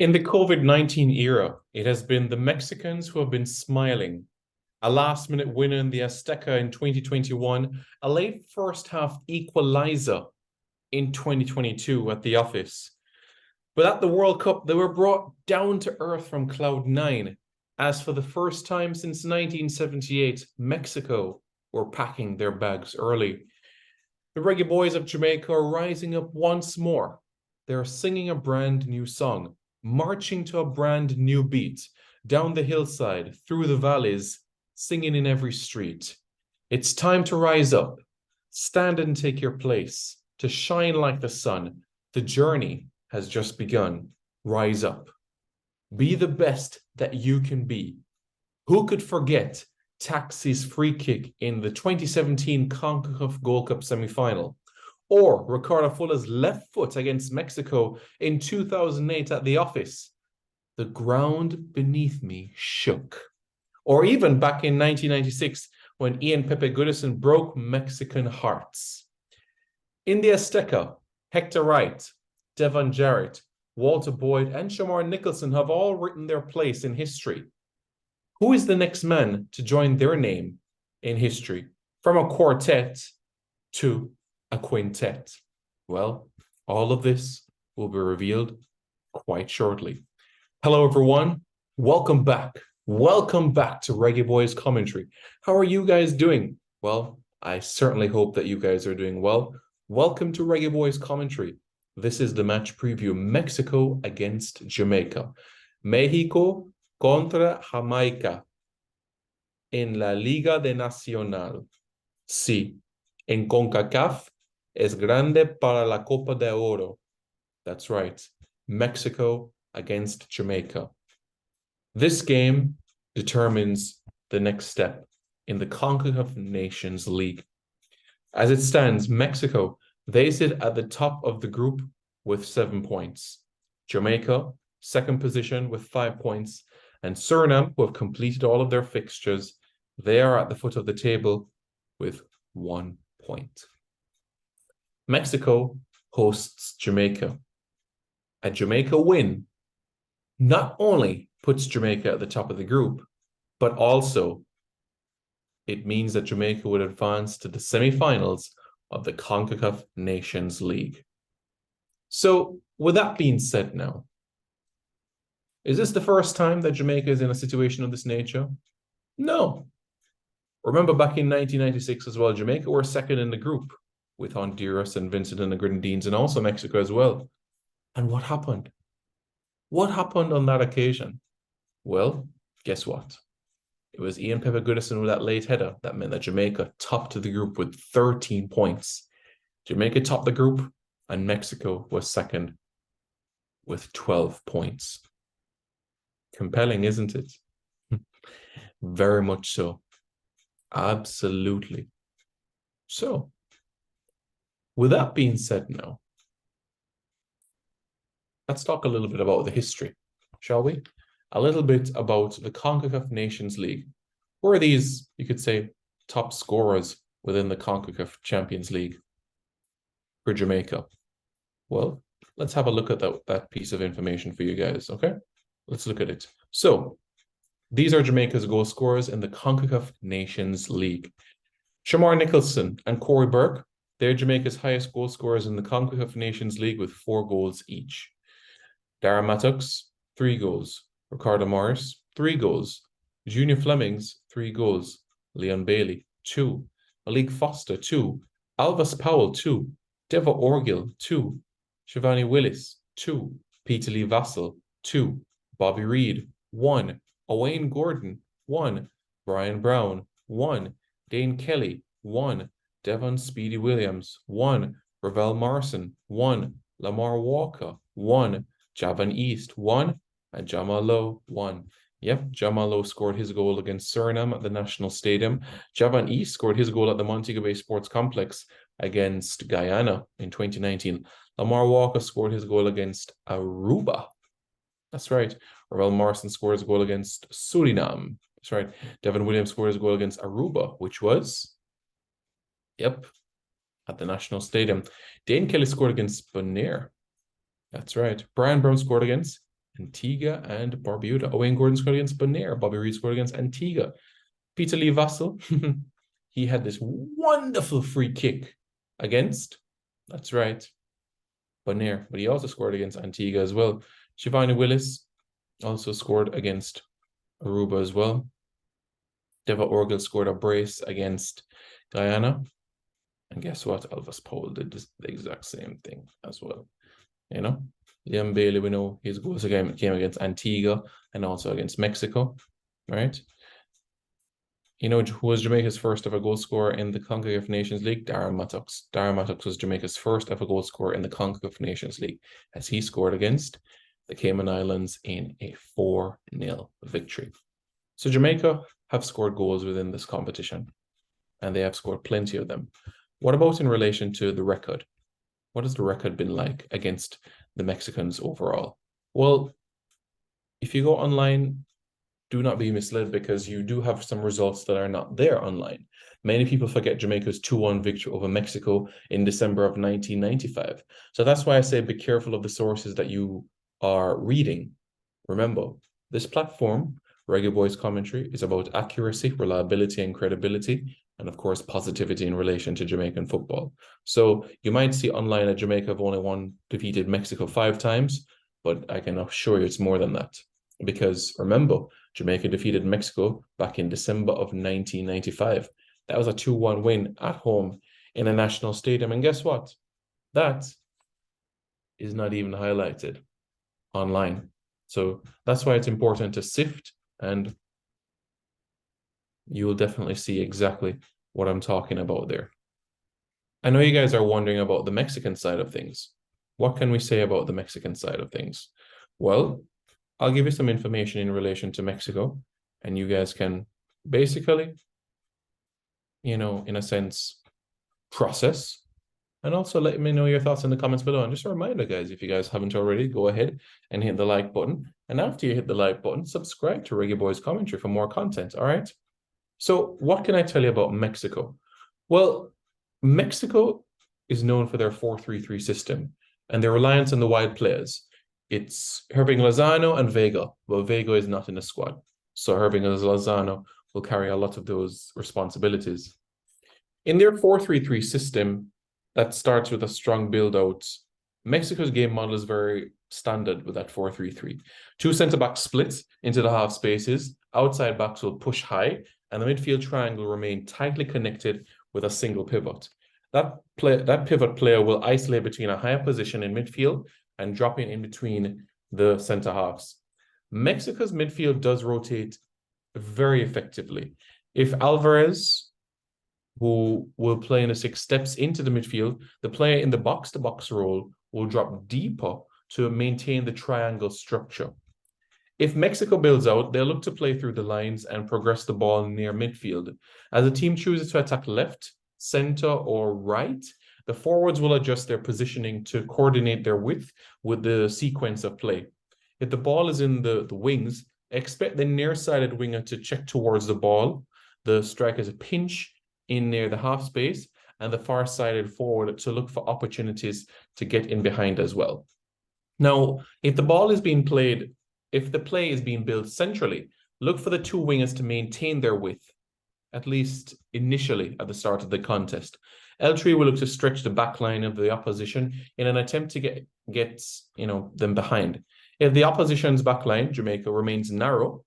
In the COVID-19 era, it has been the Mexicans who have been smiling. A last-minute winner in the Azteca in 2021, a late first-half equalizer in 2022 at the office. But at the World Cup, they were brought down to earth from Cloud 9, as for the first time since 1978, Mexico were packing their bags early. The Reggae Boys of Jamaica are rising up once more. They're singing a brand new song, marching to a brand new beat, down the hillside, through the valleys, singing in every street. It's time to rise up, stand and take your place, to shine like the sun. The journey has just begun. Rise up. Be the best that you can be. Who could forget Taxi's free kick in the 2017 CONCACAF Gold Cup semi-final? Or Ricardo Fulla's left foot against Mexico in 2008 at the office? The ground beneath me shook. Or even back in 1996 when Ian Pepe Goodison broke Mexican hearts. In the Azteca, Hector Wright, Devon Jarrett, Walter Boyd, and Shamar Nicholson have all written their place in history. Who is the next man to join their name in history? From a quartet to a quintet. Well, all of this will be revealed quite shortly. Hello, everyone. Welcome back. Welcome back to Reggae Boys Commentary. How are you guys doing? Well, I certainly hope that you guys are doing well. Welcome to Reggae Boys Commentary. This is the match preview, Mexico against Jamaica. México contra Jamaica en la Liga de Nacional. Sí, en CONCACAF es grande para la Copa de Oro. That's right, Mexico against Jamaica. This game determines the next step in the CONCACAF Nations League. As it stands, Mexico, they sit at the top of the group with 7 points. Jamaica, second position with 5 points. And Suriname, who have completed all of their fixtures, they are at the foot of the table with 1 point. Mexico hosts Jamaica. A Jamaica win not only puts Jamaica at the top of the group, but also it means that Jamaica would advance to the semifinals of the CONCACAF Nations League. So, with that being said now, is this the first time that Jamaica is in a situation of this nature? No. Remember back in 1996 as well, Jamaica were second in the group with Honduras and Vincent and the Grenadines and also Mexico as well. And what happened? What happened on that occasion? Well, guess what? It was Ian Pepe Goodison with that late header that meant that Jamaica topped the group with 13 points. Jamaica topped the group and Mexico was second with 12 points. Compelling, isn't it? Very much so. Absolutely. So, with that being said now, let's talk a little bit about the history, shall we? A little bit about the CONCACAF Nations League. Who are these, you could say, top scorers within the CONCACAF Champions League for Jamaica? Well, let's have a look at that piece of information for you guys, okay? Let's look at it. So, these are Jamaica's goal scorers in the CONCACAF Nations League. Shamar Nicholson and Corey Burke, they're Jamaica's highest goal scorers in the CONCACAF Nations League with 4 goals each. Darren Mattox, 3 goals. Ricardo Morris, 3 goals. Junior Flemings, 3 goals. Leon Bailey, 2. Malik Foster, 2. Alvis Powell, 2. Deva Orgil, 2. Shivani Willis, 2. Peter Lee Vassell, 2. Bobby Reed, 1. Owain Gordon, 1. Brian Brown, 1. Dane Kelly, 1. Devon Speedy Williams, 1. Ravel Morrison, 1. Lamar Walker, 1. Javan East, 1. And Jamal Lowe, 1. Yep, Jamal Lowe scored his goal against Suriname at the National Stadium. Javan East scored his goal at the Montego Bay Sports Complex against Guyana in 2019. Lamar Walker scored his goal against Aruba. That's right. Ravel Morrison scored his goal against Suriname. That's right. Devon Williams scored his goal against Aruba, which was, yep, at the National Stadium. Dane Kelly scored against Bonaire. That's right. Brian Brown scored against Antigua and Barbuda. Owain Gordon scored against Bonaire. Bobby Reid scored against Antigua. Peter Lee Vassell, he had this wonderful free kick against, that's right, Bonaire, but he also scored against Antigua as well. Shivani Willis also scored against Aruba as well. Deva Orgel scored a brace against Guyana. And guess what? Elvis Pole did the exact same thing as well. You know, Liam Bailey, we know his goals came against Antigua and also against Mexico, right? You know who was Jamaica's first ever goal scorer in the CONCACAF Nations League? Darren Mattocks. Darren Mattocks was Jamaica's first ever goal scorer in the CONCACAF Nations League, as he scored against the Cayman Islands in a 4-0 victory. So Jamaica have scored goals within this competition, and they have scored plenty of them. What about in relation to the record? What has the record been like against the Mexicans overall? Well, if you go online, do not be misled, because you do have some results that are not there online. Many people forget Jamaica's 2-1 victory over Mexico in December of 1995. So that's why I say be careful of the sources that you are reading. Remember, this platform, Reggae Boys Commentary, is about accuracy, reliability, and credibility, and of course, positivity in relation to Jamaican football. So you might see online that Jamaica have only defeated Mexico 5 times, but I can assure you it's more than that. Because remember, Jamaica defeated Mexico back in December of 1995. That was a 2-1 win at home in a national stadium. And guess what? That is not even highlighted online. So that's why it's important to sift, and you will definitely see exactly what I'm talking about there. I know you guys are wondering about the Mexican side of things. What can we say about the Mexican side of things? Well, I'll give you some information in relation to Mexico, and you guys can basically, in a sense, process, and also let me know your thoughts in the comments below. And just a reminder, guys, if you guys haven't already, go ahead and hit the like button. And after you hit the like button, subscribe to Reggae Boys Commentary for more content, all right? So what can I tell you about Mexico? Well, Mexico is known for their 4-3-3 system and their reliance on the wide players. It's Irving Lozano and Vega. Well, Vega is not in the squad, so Irving Lozano will carry a lot of those responsibilities. In their 4-3-3 system that starts with a strong build-out, Mexico's game model is very standard with that 4-3-3. 2 centre-backs split into the half spaces, outside backs will push high, and the midfield triangle remain tightly connected with a single pivot. That pivot player will isolate between a higher position in midfield and dropping in between the center halves. Mexico's midfield does rotate very effectively. If Alvarez, who will play in the 6, steps into the midfield, the player in the box-to-box role will drop deeper to maintain the triangle structure. If Mexico builds out, they'll look to play through the lines and progress the ball near midfield. As the team chooses to attack left, center, or right, the forwards will adjust their positioning to coordinate their width with the sequence of play. If the ball is in the wings, expect the near-sided winger to check towards the ball, the striker to pinch in near the half space, and the far-sided forward to look for opportunities to get in behind as well. Now, if the play is being built centrally, look for the 2 wingers to maintain their width, at least initially at the start of the contest. L3 will look to stretch the back line of the opposition in an attempt to get them behind. If the opposition's back line, Jamaica, remains narrow,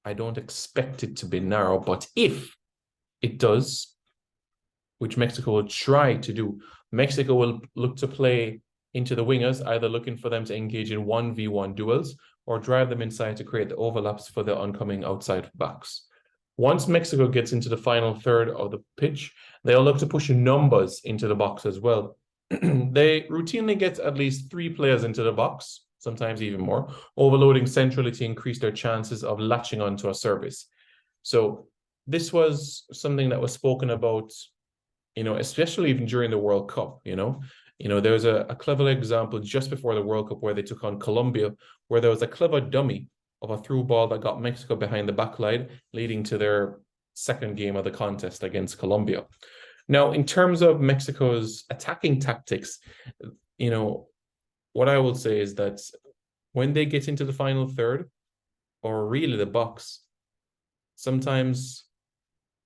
I don't expect it to be narrow, but if it does, which Mexico will try to do, Mexico will look to play into the wingers, either looking for them to engage in 1v1 duels or drive them inside to create the overlaps for the oncoming outside backs. Once Mexico gets into the final third of the pitch, they'll look to push numbers into the box as well. They routinely get at least 3 players into the box, sometimes even more, overloading centrally to increase their chances of latching onto a service. So this was something that was spoken about, especially even during the World Cup, there was a clever example just before the World Cup where they took on Colombia, where there was a clever dummy of a through ball that got Mexico behind the back line, leading to their second game of the contest against Colombia. Now, in terms of Mexico's attacking tactics, what I will say is that when they get into the final third, or really the box, sometimes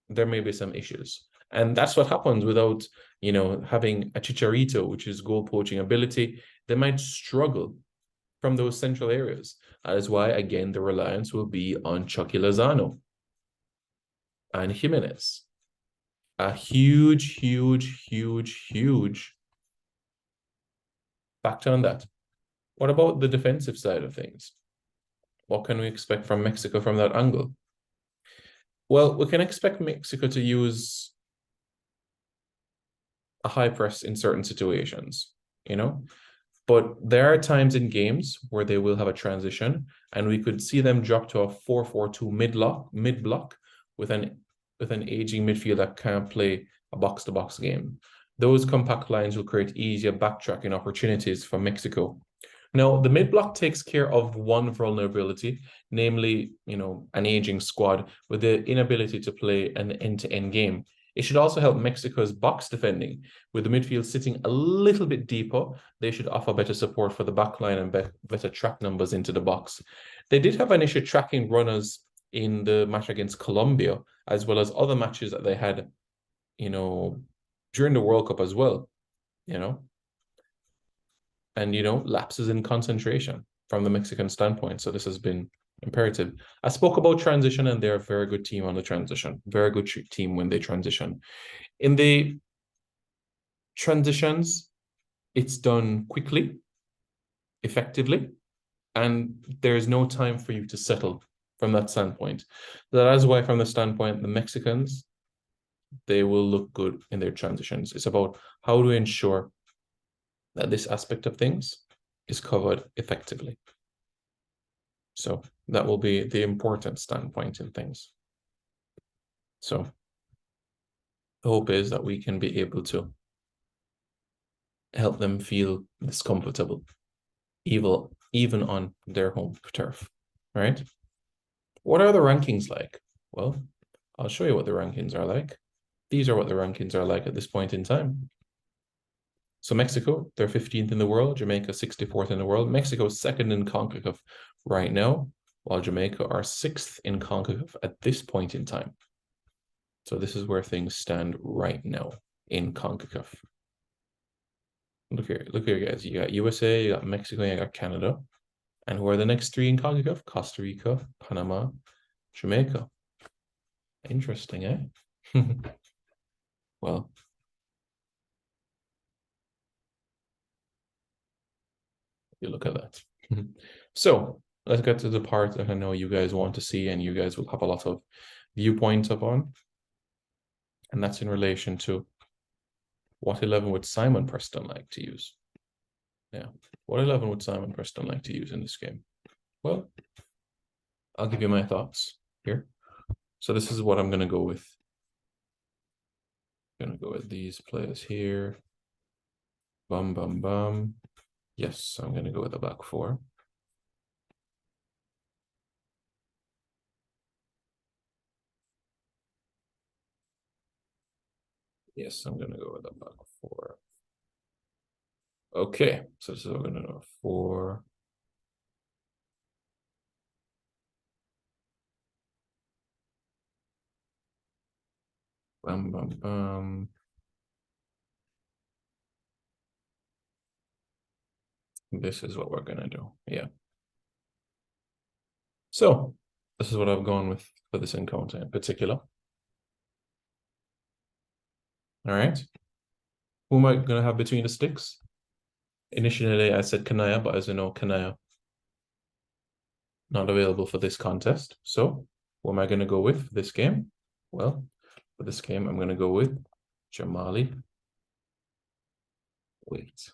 there may be some issues. And that's what happens without, having a Chicharito, which is goal poaching ability. They might struggle from those central areas. That is why, again, the reliance will be on Chucky Lozano and Jimenez. A huge, huge, huge, huge factor on that. What about the defensive side of things? What can we expect from Mexico from that angle? Well, we can expect Mexico to use a high press in certain situations, but there are times in games where they will have a transition, and we could see them drop to a 4-4-2 mid block with an aging midfield that can't play a box-to-box game. Those compact lines will create easier backtracking opportunities for Mexico. Now, the mid block takes care of one vulnerability, namely, an aging squad with the inability to play an end-to-end game. It should also help Mexico's box defending. With the midfield sitting a little bit deeper, they should offer better support for the backline and better track numbers into the box. They did have an issue tracking runners in the match against Colombia, as well as other matches that they had, during the World Cup as well, and, lapses in concentration from the Mexican standpoint. So this has been imperative. I spoke about transition, and they're a very good team on the transition. Very good team when they transition. In the transitions, it's done quickly, effectively, and there's no time for you to settle from that standpoint. That is why, from the standpoint, the Mexicans, they will look good in their transitions. It's about how to ensure that this aspect of things is covered effectively. So that will be the important standpoint in things. So the hope is that we can be able to help them feel this comfortable, even on their home turf, right? What are the rankings like? Well, I'll show you what the rankings are like. These are what the rankings are like at this point in time. So Mexico, they're 15th in the world. Jamaica, 64th in the world. Mexico, second in CONCACAF right now, while Jamaica are 6th in CONCACAF at this point in time. So this is where things stand right now in CONCACAF. Look here, guys. You got USA, you got Mexico, you got Canada. And who are the next three in CONCACAF? Costa Rica, Panama, Jamaica. Interesting, eh? Well, you look at that. So let's get to the part that I know you guys want to see and you guys will have a lot of viewpoints upon. And that's in relation to what 11 would Simon Preston like to use? Yeah, what 11 would Simon Preston like to use in this game? Well, I'll give you my thoughts here. So this is what I'm going to go with. I'm going to go with these players here. Bum, bum, bum. Yes, I'm going to go with a back four. Yes, I'm going to go with a back four. Okay, so this is what we're going to do. 4. Bum, bum, bum. This is what we're going to do. Yeah. So this is what I've gone with for this encounter in particular. All right. Who am I going to have between the sticks? Initially, I said Kanaya, but as you know, Kanaya not available for this contest. So who am I going to go with for this game? Well, for this game, I'm going to go with Jamali. Wait.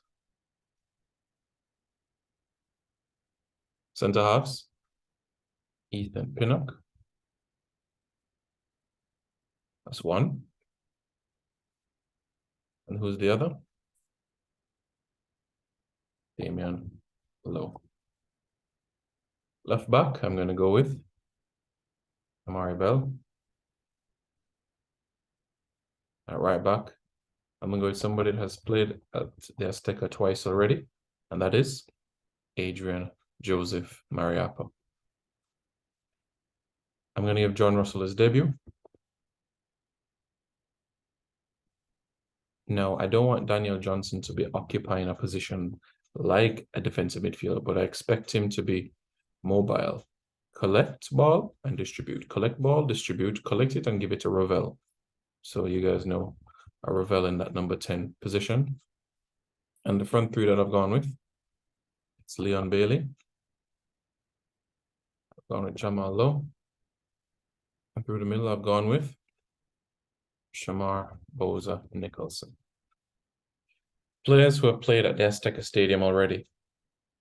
Centre halves, Ethan Pinnock. That's one. And who's the other? Damian Lowe. Left back, I'm going to go with Amari Bell. At right back, I'm going to go with somebody that has played at the Azteca twice already, and that is Adrian Joseph Mariappa. I'm going to give John Russell his debut. No, I don't want Daniel Johnson to be occupying a position like a defensive midfielder, but I expect him to be mobile. Collect ball and distribute. Collect ball, distribute, collect it and give it to Ravel. So you guys know a Ravel in that number 10 position. And the front three that I've gone with, it's Leon Bailey. I've gone with Jamal Lowe. And through the middle, I've gone with Shamar Boza Nicholson. Players who have played at the Azteca Stadium already.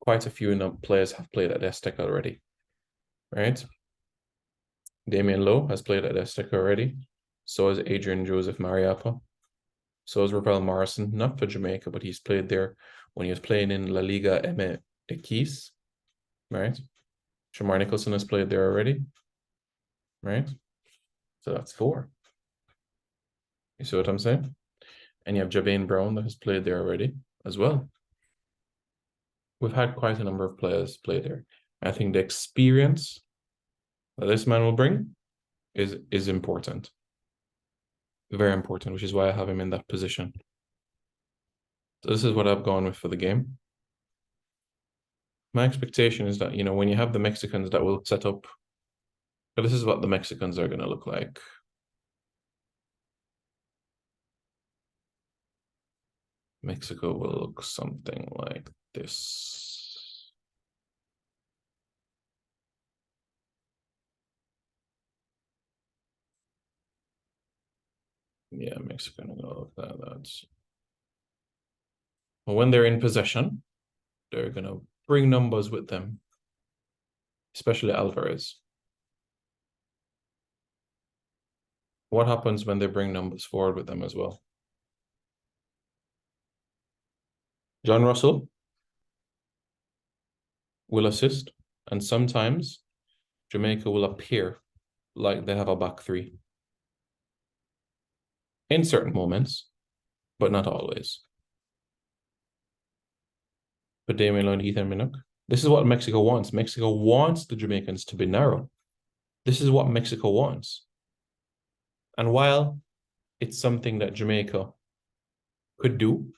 Quite a few players have played at the Azteca already, right? Damian Lowe has played at Azteca already. So has Adrian Joseph Mariappa. So has Ravel Morrison, not for Jamaica, but he's played there when he was playing in La Liga MX, right? Shamar Nicholson has played there already, right? So that's 4. You see what I'm saying? And you have Jabane Brown that has played there already as well. We've had quite a number of players play there. I think the experience that this man will bring is important. Very important, which is why I have him in that position. So this is what I've gone with for the game. My expectation is that, when you have the Mexicans that will set up, but this is what the Mexicans are going to look like. Mexico will look something like this. Yeah, Mexico will look like that. But when they're in possession, they're going to bring numbers with them, especially Alvarez. What happens when they bring numbers forward with them as well? John Russell will assist, and sometimes Jamaica will appear like they have a back three in certain moments, but not always. But Damian Lowe and Ethan Minnock. This is what Mexico wants. Mexico wants the Jamaicans to be narrow. This is what Mexico wants. And while it's something that Jamaica could do,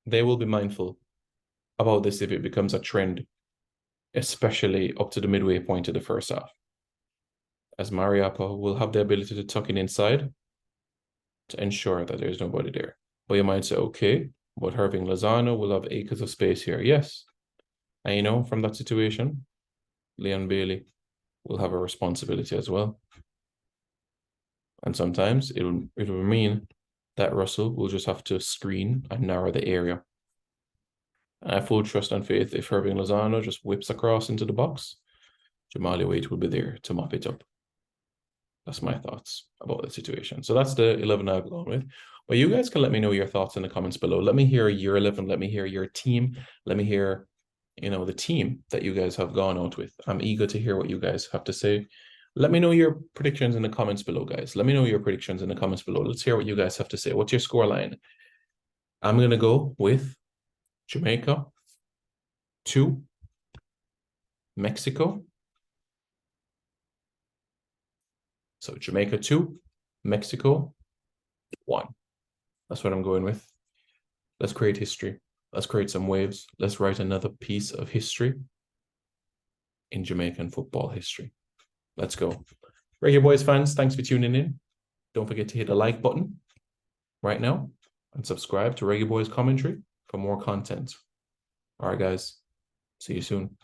they will be mindful about this if it becomes a trend, especially up to the midway point of the first half. As Mariappa will have the ability to tuck in inside to ensure that there's nobody there. But you might say, okay, but Irving Lozano will have acres of space here. Yes. And from that situation, Leon Bailey will have a responsibility as well. And sometimes it'll mean that Russell will just have to screen and narrow the area. And I have full trust and faith if Irving Lozano just whips across into the box, Jamali Wade will be there to mop it up. That's my thoughts about the situation. So that's the 11 I've gone with. Well, you guys can let me know your thoughts in the comments below. Let me hear your 11. Let me hear your team. Let me hear, the team that you guys have gone out with. I'm eager to hear what you guys have to say. Let me know your predictions in the comments below, guys. Let me know your predictions in the comments below. Let's hear what you guys have to say. What's your scoreline? I'm going to go with Jamaica 2, Mexico. So Jamaica 2, Mexico 1. That's what I'm going with. Let's create history. Let's create some waves. Let's write another piece of history in Jamaican football history. Let's go. Reggae Boys fans, thanks for tuning in. Don't forget to hit the like button right now and subscribe to Reggae Boys Commentary for more content. All right, guys. See you soon.